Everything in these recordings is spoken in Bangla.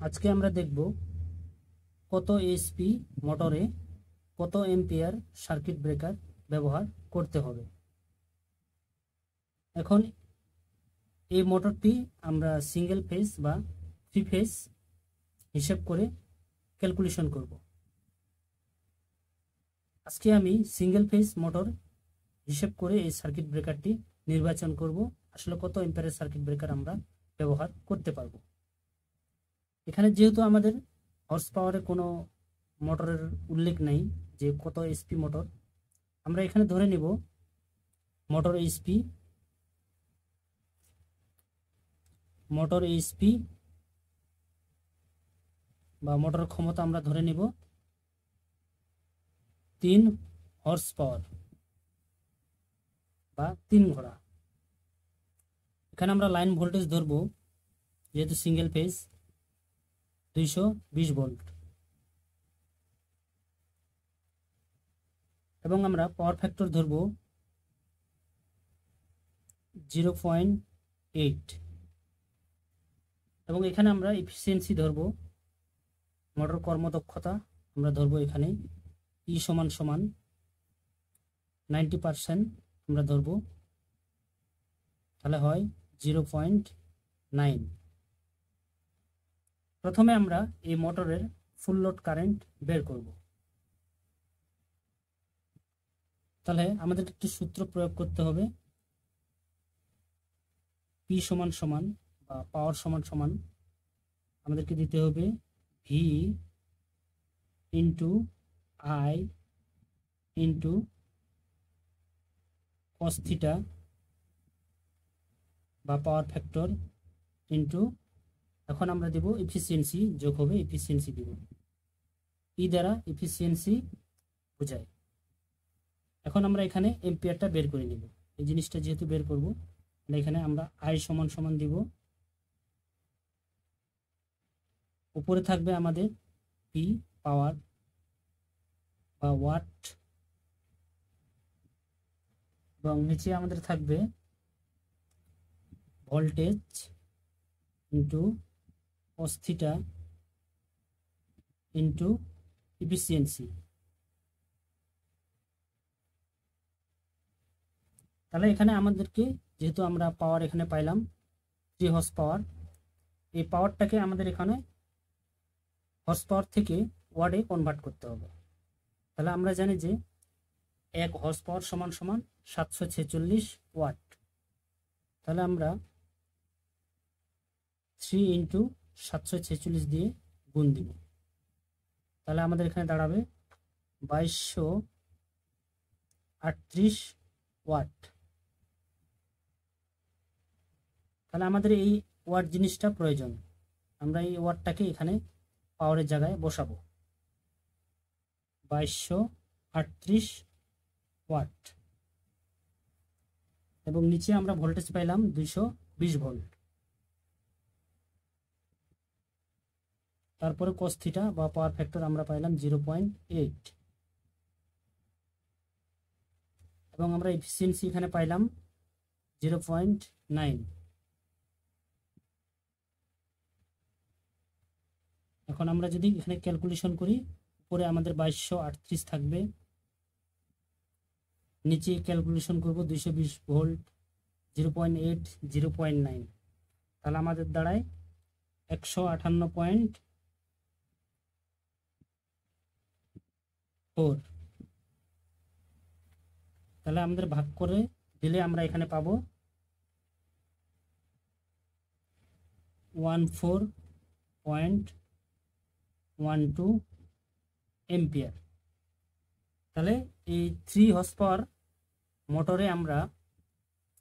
আজকে আমরা দেখব কত এইচপি মোটরে কত এম্পিয়ার সার্কিট ব্রেকার ব্যবহার করতে হবে। এখন এই মোটরটি আমরা সিঙ্গেল ফেজ বা থ্রি ফেজ হিসেব করে ক্যালকুলেশন করব। আজকে আমি সিঙ্গেল ফেজ মোটর হিসেব করে এই সার্কিট ব্রেকারটি নির্বাচন করব, আসলে কত এম্পিয়ারের সার্কিট ব্রেকার আমরা ব্যবহার করতে পারবো। এখানে যেহেতু আমাদের হর্স পাওয়ারে কোনো মোটরের উল্লেখ নেই যে কত এইচপি মোটর, আমরা এখানে ধরে নিব মোটর এইচপি বা মোটর ক্ষমতা আমরা ধরে নিব 3 হর্স পাওয়ার বা 3 ঘোড়া। এখানে আমরা লাইন ভোল্টেজ ধরব, যেহেতু সিঙ্গেল ফেজ 220 ভোল্ট, এবং আমরা পাওয়ার ফ্যাক্টর ধরব 0.8, এবং এখানে আমরা এফিসিয়েন্সি ধরব, মোটর কর্মদক্ষতা আমরা ধরব এখানে ই সমান 90% আমরা ধরব, তাহলে হয় 0.9। প্রথমে আমরা এই মোটরের ফুল লোড কারেন্ট বের করব। তাহলে আমাদের একটি সূত্র প্রয়োগ করতে হবে, পি সমান বা পাওয়ার সমান আমাদেরকে দিতে হবে V into I into cos theta বা পাওয়ার ফ্যাক্টর ইন্টু, এখন আমরা দেব এফিসিয়েন্সি, যোগ হবে এফিসিয়েন্সি দেব, ই দ্বারা এফিসিয়েন্সি বোঝায়। এখন আমরা এখানে এম্পিয়ারটা বের করে নিব, এই জিনিসটা যেহেতু বের করব, এখানে আমরা আই সমান দিব, উপরে থাকবে আমাদের পি পাওয়ার বা ওয়াট, এবং নিচে আমাদের থাকবে voltage into cos theta into efficiency. তাহলে এখানে আমাদেরকে, যেহেতু আমরা পাওয়ার এখানে পাইলাম 3 হর্স পাওয়ার, এই পাওয়ারটাকে আমাদের এখানে হর্স পাওয়ার থেকে ওয়াটে কনভার্ট করতে হবে। তাহলে আমরা জানি যে 1 হর্স পাওয়ার সমান 746 ওয়াট। তাহলে আমরা 3 ইন্টু 746 দিয়ে গুণ দিব, তাহলে আমাদের এখানে দাঁড়াবে 2238 ওয়াট। তাহলে আমাদের এই ওয়াট জিনিসটা প্রয়োজন, আমরা এই ওয়াটটাকে এখানে পাওয়ারের জায়গায় বসাবো, 2238 ওয়াট, এবং নিচে আমরা ভোল্টেজ পাইলাম 220 ভোল্ট। তারপরে কস থিটা বা পাওয়ার ফ্যাক্টর আমরা পাইলাম 0.8, এবং আমরা এফিসিয়েন্সি এখানে পাইলাম 0.9। এখন আমরা যদি এখানে ক্যালকুলেশন করি, উপরে আমাদের 2238 থাকবে, নিচে ক্যালকুলেশন করব 220 ভোল্ট, 0.8, 0.9, তাহলে আমাদের দাঁড়ায় 158.4। তাহলে আমাদের ভাগ করে দিলে আমরা এখানে পাবো 14.12 এম্পিয়ার। তাহলে এই 3 হর্স পাওয়ার মোটরে আমরা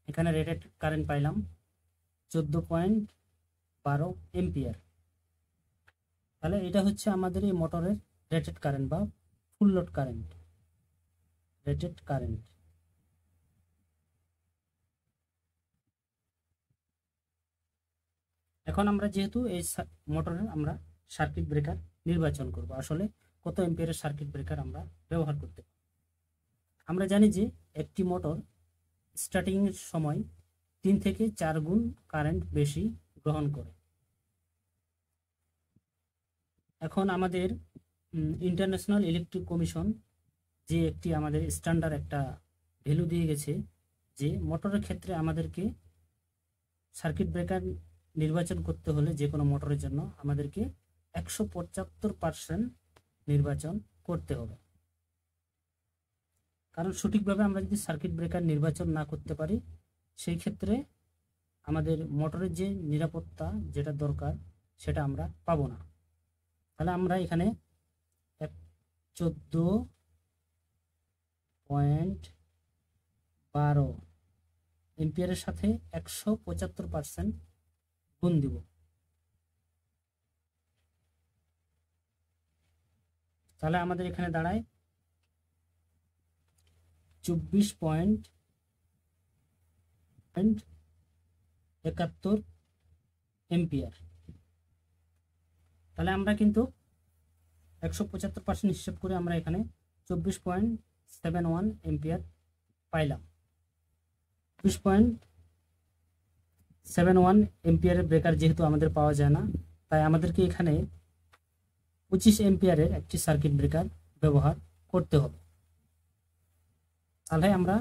এখানে রেটেড কারেন্ট পাইলাম 14.12 এম্পিয়ার। তাহলে এটা হচ্ছে আমাদের এই মোটরের রেটেড কারেন্ট বা full load current, rated current. এখন আমরা যেহেতু এই মোটরের আমরা সার্কিট ব্রেকার নির্বাচন করব, আসলে কত এম্পিয়ারের সার্কিট ব্রেকার আমরা ব্যবহার করতে পারি। আমরা জানি যে একটি মোটর স্টার্টিং এর সময় 3 থেকে 4 গুণ কারেন্ট বেশি গ্রহণ করে। এখন আমাদের ইন্টারন্যাশনাল ইলেকট্রিক কমিশন যে একটি আমাদের স্ট্যান্ডার্ড একটা ভ্যালু দিয়ে গেছে যে মোটরের ক্ষেত্রে আমাদেরকে সার্কিট ব্রেকার নির্বাচন করতে হলে যে কোনো মোটরের জন্য আমাদেরকে 175% নির্বাচন করতে হবে। কারণ সঠিকভাবে আমরা যদি সার্কিট ব্রেকার নির্বাচন না করতে পারি সেই ক্ষেত্রে আমাদের মোটরের যে নিরাপত্তা যেটা দরকার সেটা আমরা পাবো না। তাহলে আমরা এখানে 14.12 এম্পিয়ারের সাথে 175% গুণ দিব। তাহলে আমাদের এখানে দাঁড়ায় 24.71 এম্পিয়ার। তাহলে আমরা কিন্তু 175% হিসাব করে আমরা এখানে 24.71 এম্পিয়ার পাইলাম। 24.71 এম্পিয়ারের ব্রেকার যেহেতু আমাদের পাওয়া যায় না, তাই আমাদেরকে এখানে 25 এম্পিয়ারের একটি সার্কিট ব্রেকার ব্যবহার করতে হবে। তাহলে আমরা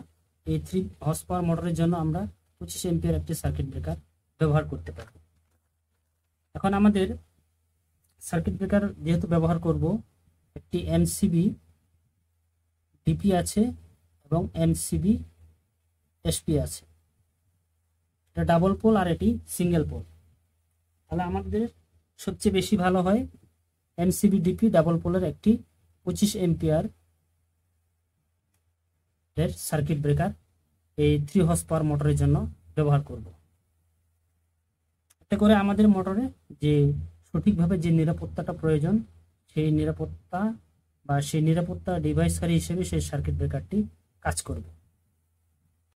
এই 3 হর্স পাওয়ার মোটরের জন্য আমরা 25 এম্পিয়ার একটি সার্কিট ব্রেকার ব্যবহার করতে পারব। এখন আমাদের সার্কিট ব্রেকার যেহেতু ব্যবহার করব, একটি এমসিবি ডিপি আছে এবং এমসিবি এসপি আছে। এটা ডাবল পোল আর এটি সিঙ্গেল পোল। তাহলে আমাদের সবচেয়ে বেশি ভালো হয় এমসিবি ডিপি ডাবল পোলের একটি 25 এম্পিয়ার এর সার্কিট ব্রেকার এই 3 হর্স পাওয়ার মোটরের জন্য ব্যবহার করব। এতে করে আমাদের মোটরে যে সঠিকভাবে যে নিরাপত্তাটা প্রয়োজন সেই নিরাপত্তা ডিভাইসকারী হিসেবে সেই সার্কিট ব্রেকারটি কাজ করবে।